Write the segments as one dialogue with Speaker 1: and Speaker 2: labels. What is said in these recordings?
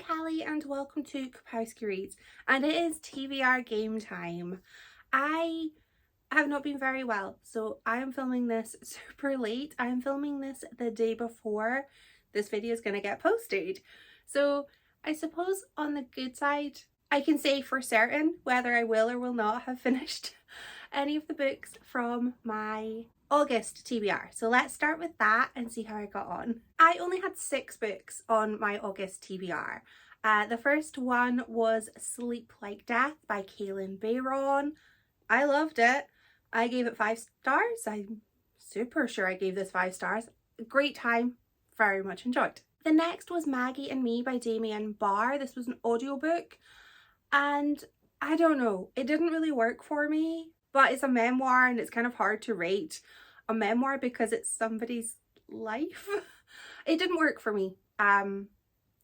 Speaker 1: Callie and welcome to Kapowski Reads, and it is TBR game time. I have not been very well, so I am filming this super late. I am filming this the day before this video is going to get posted. So I suppose on the good side, I can say for certain whether I will or will not have finished any of the books from my August TBR. So let's start with that and see how I got on. I only had 6 books on my August TBR. The first one was Sleep Like Death by Kaylin Bayron. I loved it. I gave it 5 stars. I'm super sure I gave this 5 stars. Great time. Very much enjoyed. The next was Maggie and Me by Damien Barr. This was an audiobook and I don't know, it didn't really work for me. But it's a memoir and it's kind of hard to rate a memoir because it's somebody's life. It didn't work for me. I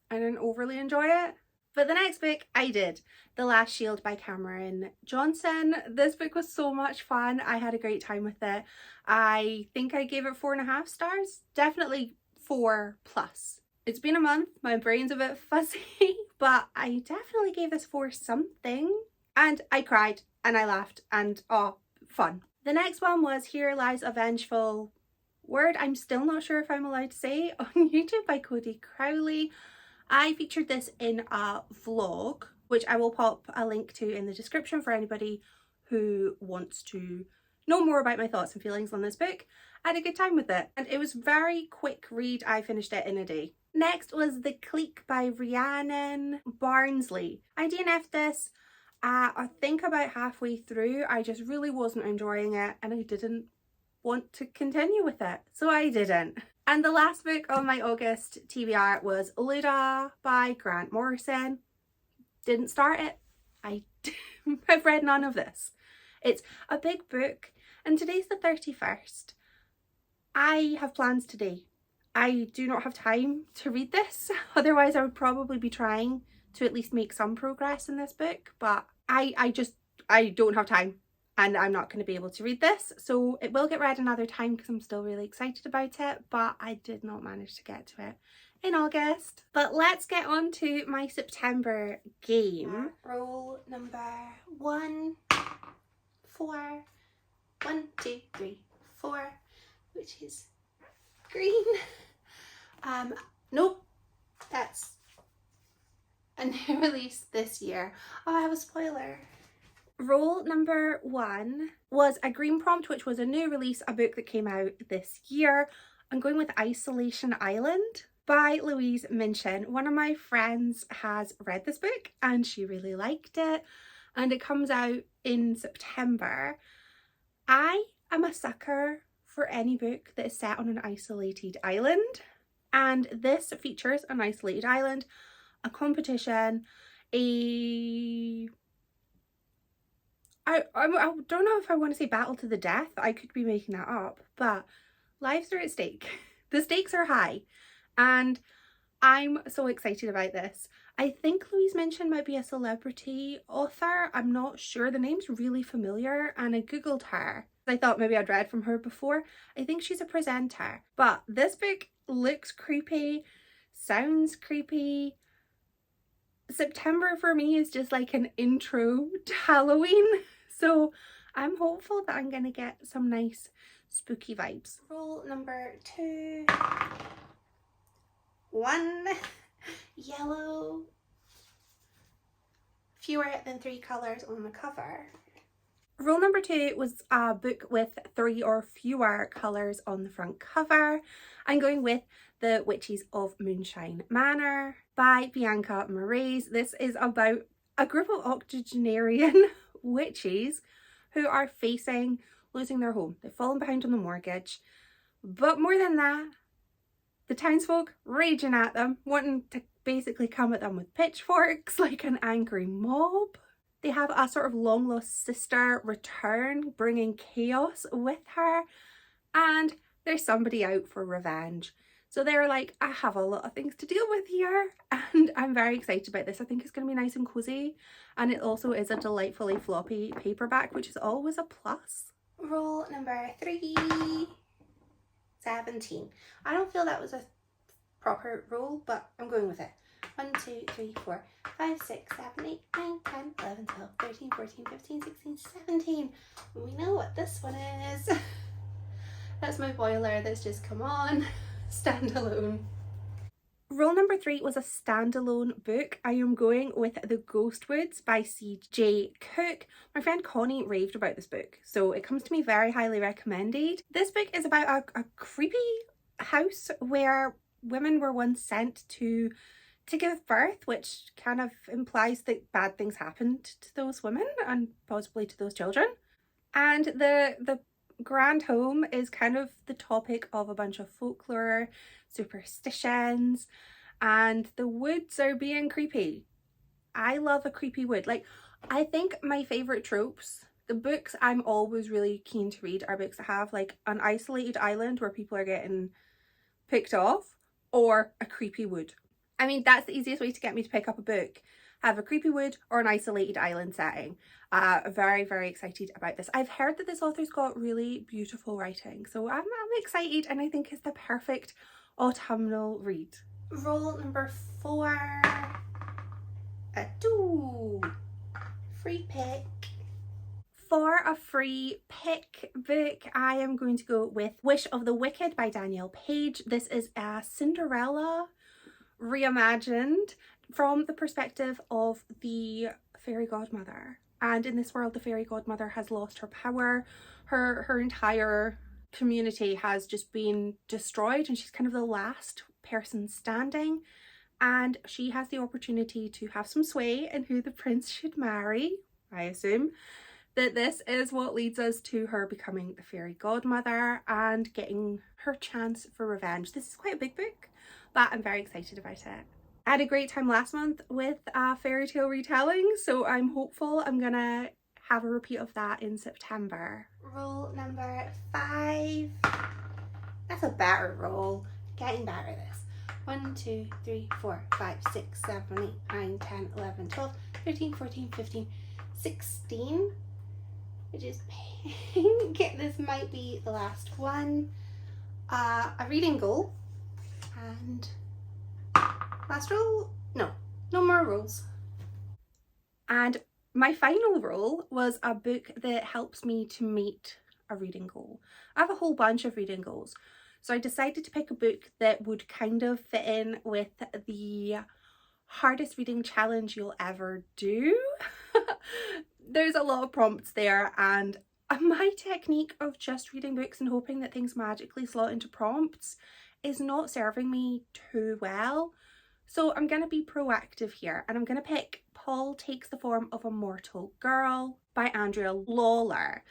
Speaker 1: didn't overly enjoy it. But the next book I did, The Last Shield by Cameron Johnson. This book was so much fun. I had a great time with it. I think I gave it 4.5 stars. Definitely 4+. It's been a month. My brain's a bit fuzzy, but I definitely gave this 4 something. And I cried and I laughed and fun. The next one was Here Lies a Vengeful Word I'm still not sure if I'm allowed to say on YouTube by Cody Crowley. I featured this in a vlog, which I will pop a link to in the description for anybody who wants to know more about my thoughts and feelings on this book. I had a good time with it and it was very quick read. I finished it in a day. Next was The Clique by Rhiannon Barnsley. I DNF'd this. I think about halfway through. I just really wasn't enjoying it and I didn't want to continue with it, so I didn't. And the last book on my August TBR was Luda by Grant Morrison. Didn't start it. I've read none of this. It's a big book and today's the 31st. I have plans today. I do not have time to read this, otherwise I would probably be trying to at least make some progress in this book, but I don't have time and I'm not going to be able to read this, so it will get read another time because I'm still really excited about it, but I did not manage to get to it in August. But let's get on to my September game. Roll number 1, 4, 1, 2, 3, 4, which is green. Nope, that's a new release this year. Oh, I have a spoiler. Roll number 1 was a green prompt, which was a new release, a book that came out this year. I'm going with Isolation Island by Louise Minchin. One of my friends has read this book and she really liked it, and it comes out in September. I am a sucker for any book that is set on an isolated island, and this features an isolated island, a competition, I don't know if I want to say battle to the death. I could be making that up, but lives are at stake. The stakes are high and I'm so excited about this. I think Louise Minchin might be a celebrity author. I'm not sure. The name's really familiar and I googled her. I thought maybe I'd read from her before. I think she's a presenter, but this book looks creepy, sounds creepy. September for me is just like an intro to Halloween, so I'm hopeful that I'm gonna get some nice spooky vibes. Roll number 2, 1, yellow, fewer than 3 colours on the cover. Rule number 2 was a book with 3 or fewer colours on the front cover. I'm going with The Witches of Moonshine Manor by Bianca Moraes. This is about a group of octogenarian witches who are facing losing their home. They've fallen behind on the mortgage. But more than that, the townsfolk raging at them, wanting to basically come at them with pitchforks like an angry mob. They have a sort of long lost sister return, bringing chaos with her, and there's somebody out for revenge. So they're like, I have a lot of things to deal with here, and I'm very excited about this. I think it's going to be nice and cozy, and it also is a delightfully floppy paperback, which is always a plus. Roll number 3, 17. I don't feel that was a proper roll, but I'm going with it. 1, 2, 3, 4, 5, 6, 7, 8, 9, 10, 11, 12, 13, 14, 15, 16, 17. We know what this one is. That's my boiler that's just come on. Standalone. Rule number 3 was a standalone book. I am going with The Ghostwoods by C.J. Cook. My friend Connie raved about this book, so it comes to me very highly recommended. This book is about a creepy house where women were once sent to give birth, which kind of implies that bad things happened to those women and possibly to those children. And the grand home is kind of the topic of a bunch of folklore, superstitions, and the woods are being creepy. I love a creepy wood. Like, I think my favourite tropes, the books I'm always really keen to read are books that have like an isolated island where people are getting picked off, or a creepy wood. I mean, that's the easiest way to get me to pick up a book. Have a creepy wood or an isolated island setting. Very, very excited about this. I've heard that this author's got really beautiful writing, so I'm excited, and I think it's the perfect autumnal read. Rule number 4. A 2. Free pick. For a free pick book, I am going to go with Wish of the Wicked by Danielle Page. This is a Cinderella reimagined from the perspective of the fairy godmother. And in this world, the fairy godmother has lost her power. Her entire community has just been destroyed, and she's kind of the last person standing. And she has the opportunity to have some sway in who the prince should marry, I assume. That this is what leads us to her becoming the fairy godmother and getting her chance for revenge. This is quite a big book, but I'm very excited about it. I had a great time last month with a fairy tale retelling, so I'm hopeful I'm gonna have a repeat of that in September. Rule number 5. That's a better roll. Getting better at this. 1, 2, 3, 4, 5, 6, 7, 8, 9, 10, 11, 12, 13, 14, 15, 16. Which is pink. This might be the last one. A reading goal. And last roll? No more rolls. And my final roll was a book that helps me to meet a reading goal. I have a whole bunch of reading goals, so I decided to pick a book that would kind of fit in with the hardest reading challenge you'll ever do. There's a lot of prompts there, and my technique of just reading books and hoping that things magically slot into prompts is not serving me too well. So I'm going to be proactive here, and I'm going to pick Paul Takes the Form of a Mortal Girl by Andrea Lawler.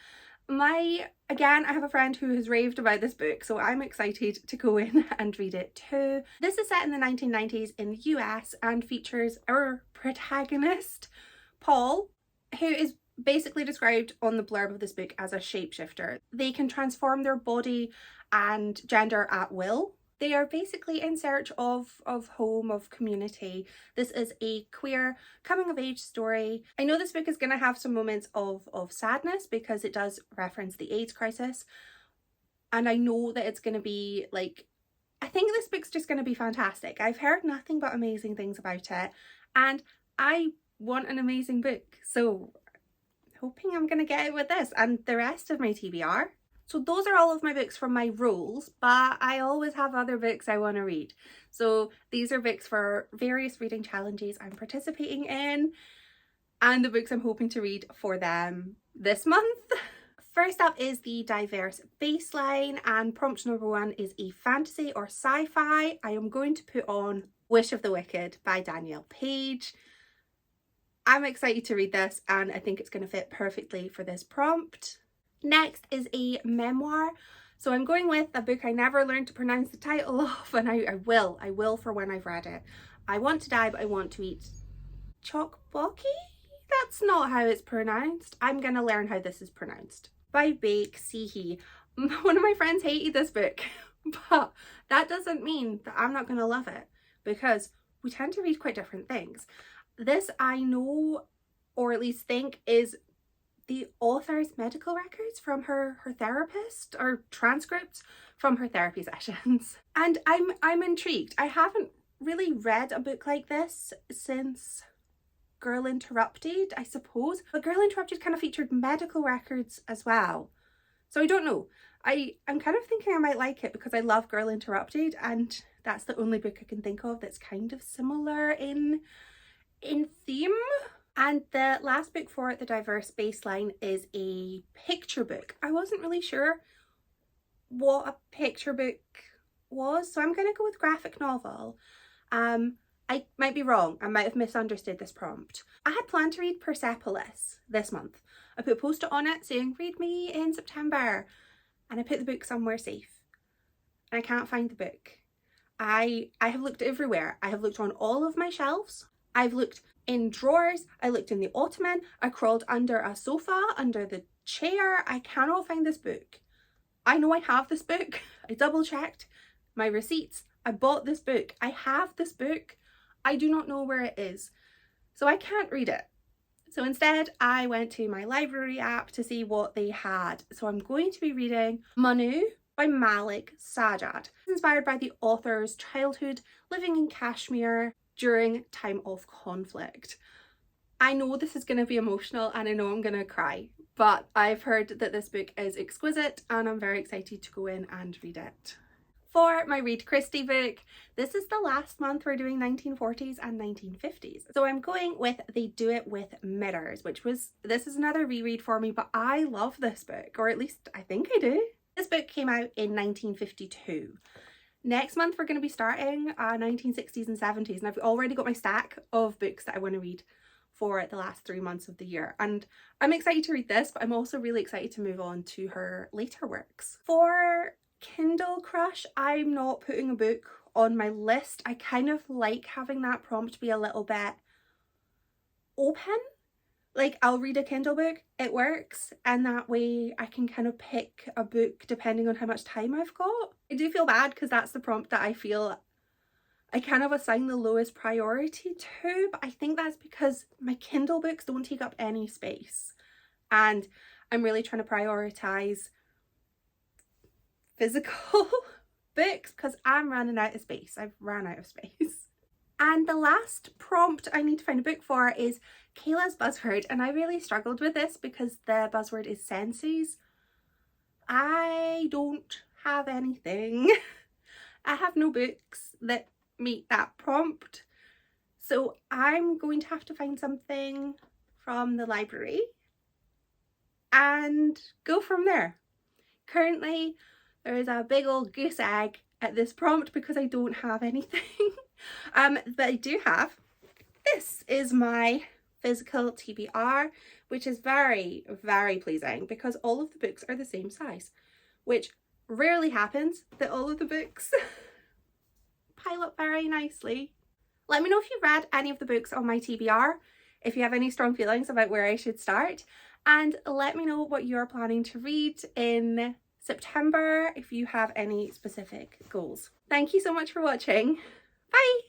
Speaker 1: Again, I have a friend who has raved about this book, so I'm excited to go in and read it too. This is set in the 1990s in the US and features our protagonist, Paul, who is basically described on the blurb of this book as a shapeshifter. They can transform their body and gender at will. They are basically in search of home, of community. This is a queer coming of age story. I know this book is going to have some moments of sadness because it does reference the AIDS crisis. And I know that it's going to be like, I think this book's just going to be fantastic. I've heard nothing but amazing things about it, and I want an amazing book. So hoping I'm going to get it with this and the rest of my TBR. So those are all of my books from my roles, but I always have other books I want to read. So these are books for various reading challenges I'm participating in, and the books I'm hoping to read for them this month. First up is the diverse baseline, and prompt number 1 is a fantasy or sci-fi. I am going to put on Wish of the Wicked by Danielle Page. I'm excited to read this, and I think it's going to fit perfectly for this prompt. Next is a memoir. So I'm going with a book I never learned to pronounce the title of, and I will for when I've read it. I Want to Die, but I Want to Eat Chokboki? That's not how it's pronounced. I'm going to learn how this is pronounced. By Baek Si-hee. One of my friends hated this book, but that doesn't mean that I'm not going to love it, because we tend to read quite different things. This I know, or at least think, is the author's medical records from her therapist, or transcripts from her therapy sessions. And I'm intrigued. I haven't really read a book like this since Girl Interrupted, I suppose. But Girl Interrupted kind of featured medical records as well. So I don't know. I'm kind of thinking I might like it because I love Girl Interrupted, and that's the only book I can think of that's kind of similar in theme. And the last book for the diverse baseline is a picture book. I wasn't really sure what a picture book was, so I'm going to go with graphic novel. I might be wrong. I might have misunderstood this prompt. I had planned to read Persepolis this month. I put a post-it on it saying read me in September, and I put the book somewhere safe and I can't find the book. I have looked everywhere. I have looked on all of my shelves. I've looked in drawers. I looked in the ottoman. I crawled under a sofa, under the chair. I cannot find this book. I know I have this book. I double checked my receipts. I bought this book. I have this book. I do not know where it is. So I can't read it. So instead I went to my library app to see what they had. So I'm going to be reading Manu by Malik Sajad. It's inspired by the author's childhood living in Kashmir during time of conflict. I know this is going to be emotional and I know I'm going to cry, but I've heard that this book is exquisite and I'm very excited to go in and read it. For my Read Christie book, this is the last month we're doing 1940s and 1950s. So I'm going with They Do It With Mirrors, this is another reread for me, but I love this book, or at least I think I do. This book came out in 1952. Next month we're going to be starting 1960s and 70s, and I've already got my stack of books that I want to read for the last 3 months of the year, and I'm excited to read this, but I'm also really excited to move on to her later works. For Kindle Crush, I'm not putting a book on my list. I kind of like having that prompt be a little bit open. Like, I'll read a Kindle book, it works, and that way I can kind of pick a book depending on how much time I've got. I do feel bad because that's the prompt that I feel I kind of assign the lowest priority to, but I think that's because my Kindle books don't take up any space and I'm really trying to prioritize physical books because I'm running out of space. I've run out of space. And the last prompt I need to find a book for is Kayla's buzzword, and I really struggled with this because the buzzword is senses. I don't have anything. I have no books that meet that prompt, so I'm going to have to find something from the library and go from there. Currently there is a big old goose egg at this prompt because I don't have anything. But I do have, this is my physical TBR, which is very, very pleasing because all of the books are the same size, which rarely happens that all of the books pile up very nicely. Let me know if you've read any of the books on my TBR, if you have any strong feelings about where I should start, and let me know what you're planning to read in September if you have any specific goals. Thank you so much for watching. Bye!